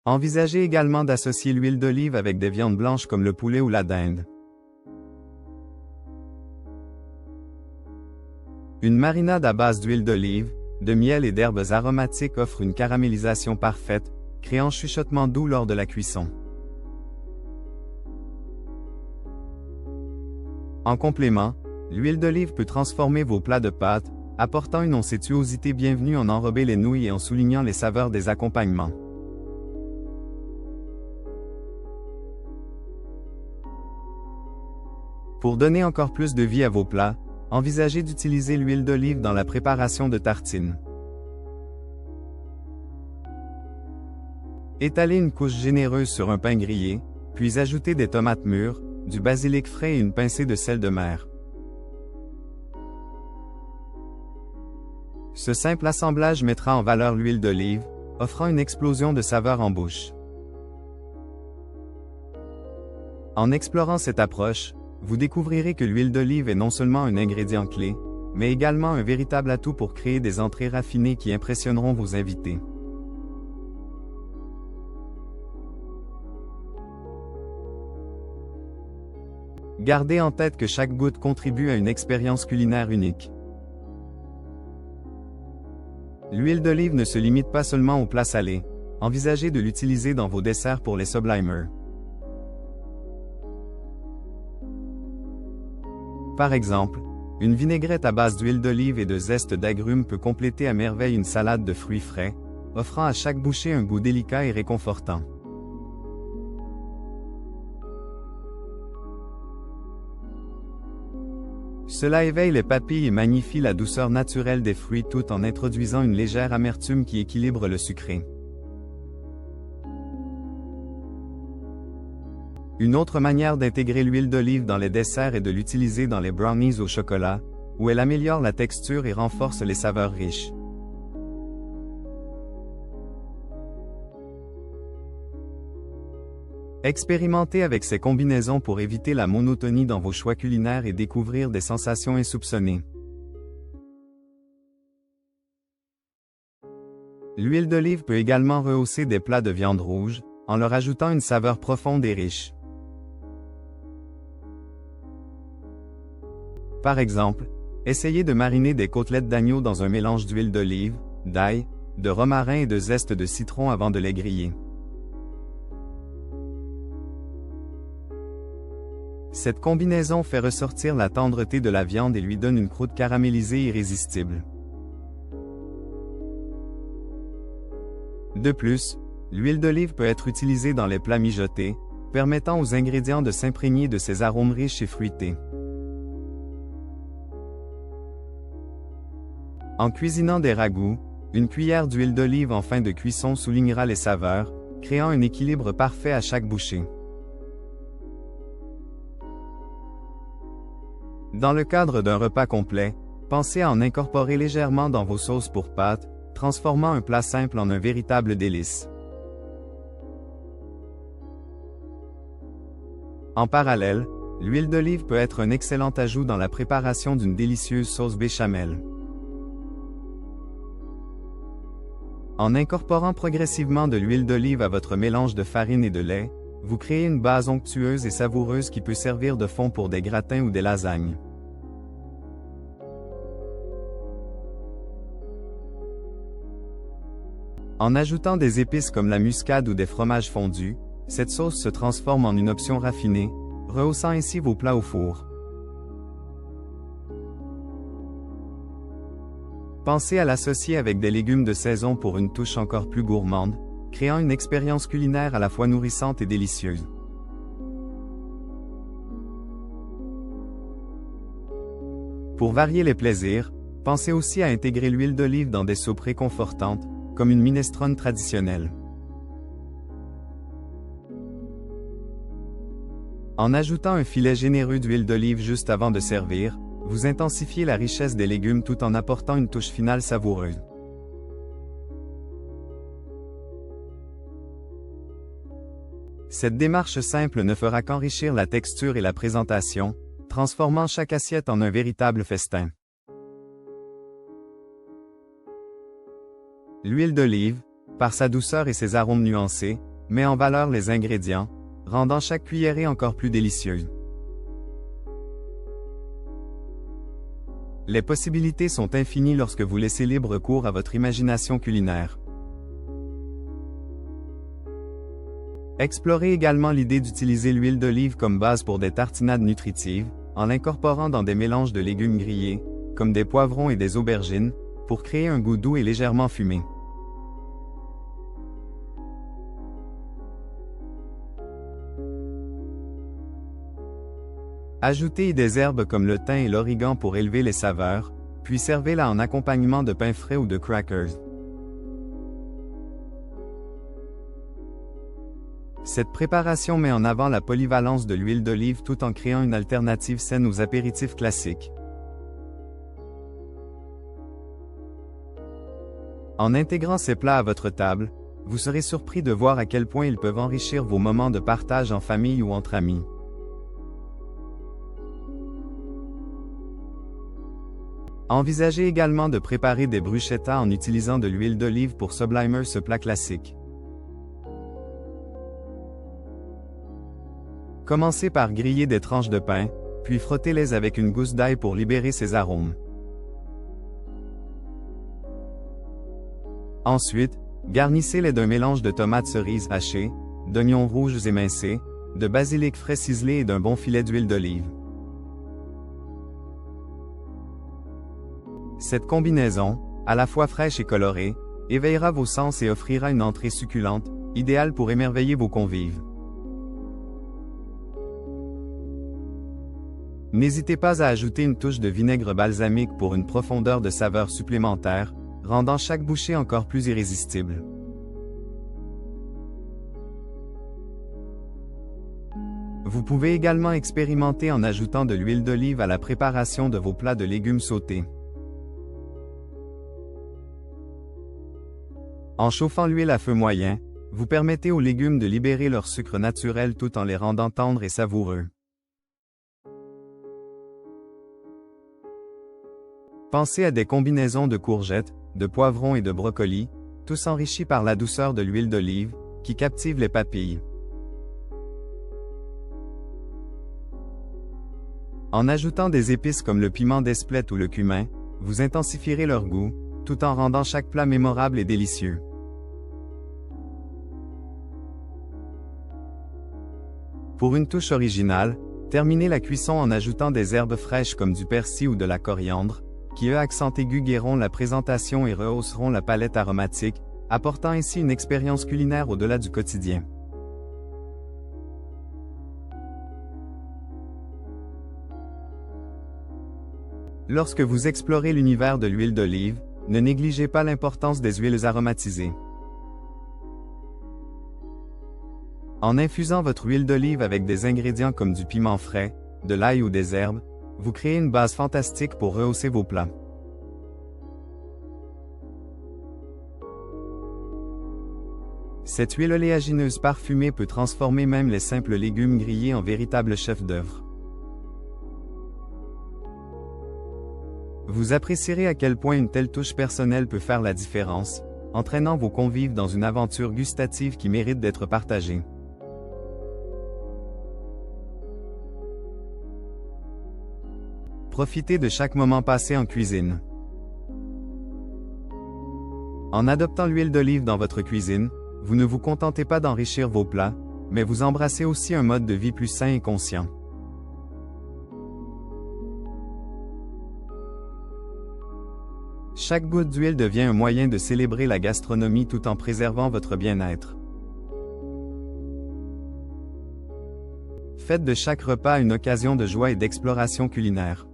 Envisagez également d'associer l'huile d'olive avec des viandes blanches comme le poulet ou la dinde. Une marinade à base d'huile d'olive, de miel et d'herbes aromatiques offre une caramélisation parfaite, créant chuchotement doux lors de la cuisson. En complément, l'huile d'olive peut transformer vos plats de pâtes, apportant une onctuosité bienvenue en enrobant les nouilles et en soulignant les saveurs des accompagnements. Pour donner encore plus de vie à vos plats, envisagez d'utiliser l'huile d'olive dans la préparation de tartines. Étalez une couche généreuse sur un pain grillé, puis ajoutez des tomates mûres, du basilic frais et une pincée de sel de mer. Ce simple assemblage mettra en valeur l'huile d'olive, offrant une explosion de saveurs en bouche. En explorant cette approche, vous découvrirez que l'huile d'olive est non seulement un ingrédient clé, mais également un véritable atout pour créer des entrées raffinées qui impressionneront vos invités. Gardez en tête que chaque goutte contribue à une expérience culinaire unique. L'huile d'olive ne se limite pas seulement aux plats salés, envisagez de l'utiliser dans vos desserts pour les sublimers. Par exemple, une vinaigrette à base d'huile d'olive et de zeste d'agrumes peut compléter à merveille une salade de fruits frais, offrant à chaque bouchée un goût délicat et réconfortant. Cela éveille les papilles et magnifie la douceur naturelle des fruits tout en introduisant une légère amertume qui équilibre le sucré. Une autre manière d'intégrer l'huile d'olive dans les desserts est de l'utiliser dans les brownies au chocolat, où elle améliore la texture et renforce les saveurs riches. Expérimentez avec ces combinaisons pour éviter la monotonie dans vos choix culinaires et découvrir des sensations insoupçonnées. L'huile d'olive peut également rehausser des plats de viande rouge, en leur ajoutant une saveur profonde et riche. Par exemple, essayez de mariner des côtelettes d'agneau dans un mélange d'huile d'olive, d'ail, de romarin et de zeste de citron avant de les griller. Cette combinaison fait ressortir la tendreté de la viande et lui donne une croûte caramélisée irrésistible. De plus, l'huile d'olive peut être utilisée dans les plats mijotés, permettant aux ingrédients de s'imprégner de ces arômes riches et fruités. En cuisinant des ragoûts, une cuillère d'huile d'olive en fin de cuisson soulignera les saveurs, créant un équilibre parfait à chaque bouchée. Dans le cadre d'un repas complet, pensez à en incorporer légèrement dans vos sauces pour pâtes, transformant un plat simple en un véritable délice. En parallèle, l'huile d'olive peut être un excellent ajout dans la préparation d'une délicieuse sauce béchamel. En incorporant progressivement de l'huile d'olive à votre mélange de farine et de lait, vous créez une base onctueuse et savoureuse qui peut servir de fond pour des gratins ou des lasagnes. En ajoutant des épices comme la muscade ou des fromages fondus, cette sauce se transforme en une option raffinée, rehaussant ainsi vos plats au four. Pensez à l'associer avec des légumes de saison pour une touche encore plus gourmande, créant une expérience culinaire à la fois nourrissante et délicieuse. Pour varier les plaisirs, pensez aussi à intégrer l'huile d'olive dans des soupes réconfortantes, comme une minestrone traditionnelle. En ajoutant un filet généreux d'huile d'olive juste avant de servir, vous intensifiez la richesse des légumes tout en apportant une touche finale savoureuse. Cette démarche simple ne fera qu'enrichir la texture et la présentation, transformant chaque assiette en un véritable festin. L'huile d'olive, par sa douceur et ses arômes nuancés, met en valeur les ingrédients, rendant chaque cuillerée encore plus délicieuse. Les possibilités sont infinies lorsque vous laissez libre cours à votre imagination culinaire. Explorez également l'idée d'utiliser l'huile d'olive comme base pour des tartinades nutritives, en l'incorporant dans des mélanges de légumes grillés, comme des poivrons et des aubergines, pour créer un goût doux et légèrement fumé. Ajoutez des herbes comme le thym et l'origan pour élever les saveurs, puis servez-la en accompagnement de pain frais ou de crackers. Cette préparation met en avant la polyvalence de l'huile d'olive tout en créant une alternative saine aux apéritifs classiques. En intégrant ces plats à votre table, vous serez surpris de voir à quel point ils peuvent enrichir vos moments de partage en famille ou entre amis. Envisagez également de préparer des bruschettas en utilisant de l'huile d'olive pour sublimer ce plat classique. Commencez par griller des tranches de pain, puis frottez-les avec une gousse d'ail pour libérer ses arômes. Ensuite, garnissez-les d'un mélange de tomates cerises hachées, d'oignons rouges émincés, de basilic frais ciselé et d'un bon filet d'huile d'olive. Cette combinaison, à la fois fraîche et colorée, éveillera vos sens et offrira une entrée succulente, idéale pour émerveiller vos convives. N'hésitez pas à ajouter une touche de vinaigre balsamique pour une profondeur de saveur supplémentaire, rendant chaque bouchée encore plus irrésistible. Vous pouvez également expérimenter en ajoutant de l'huile d'olive à la préparation de vos plats de légumes sautés. En chauffant l'huile à feu moyen, vous permettez aux légumes de libérer leur sucre naturel tout en les rendant tendres et savoureux. Pensez à des combinaisons de courgettes, de poivrons et de brocolis, tous enrichis par la douceur de l'huile d'olive, qui captive les papilles. En ajoutant des épices comme le piment d'Espelette ou le cumin, vous intensifierez leur goût, tout en rendant chaque plat mémorable et délicieux. Pour une touche originale, terminez la cuisson en ajoutant des herbes fraîches comme du persil ou de la coriandre, qui accent aigu guéront la présentation et rehausseront la palette aromatique, apportant ainsi une expérience culinaire au-delà du quotidien. Lorsque vous explorez l'univers de l'huile d'olive, ne négligez pas l'importance des huiles aromatisées. En infusant votre huile d'olive avec des ingrédients comme du piment frais, de l'ail ou des herbes, vous créez une base fantastique pour rehausser vos plats. Cette huile oléagineuse parfumée peut transformer même les simples légumes grillés en véritables chefs-d'œuvre. Vous apprécierez à quel point une telle touche personnelle peut faire la différence, entraînant vos convives dans une aventure gustative qui mérite d'être partagée. Profitez de chaque moment passé en cuisine. En adoptant l'huile d'olive dans votre cuisine, vous ne vous contentez pas d'enrichir vos plats, mais vous embrassez aussi un mode de vie plus sain et conscient. Chaque goutte d'huile devient un moyen de célébrer la gastronomie tout en préservant votre bien-être. Faites de chaque repas une occasion de joie et d'exploration culinaire.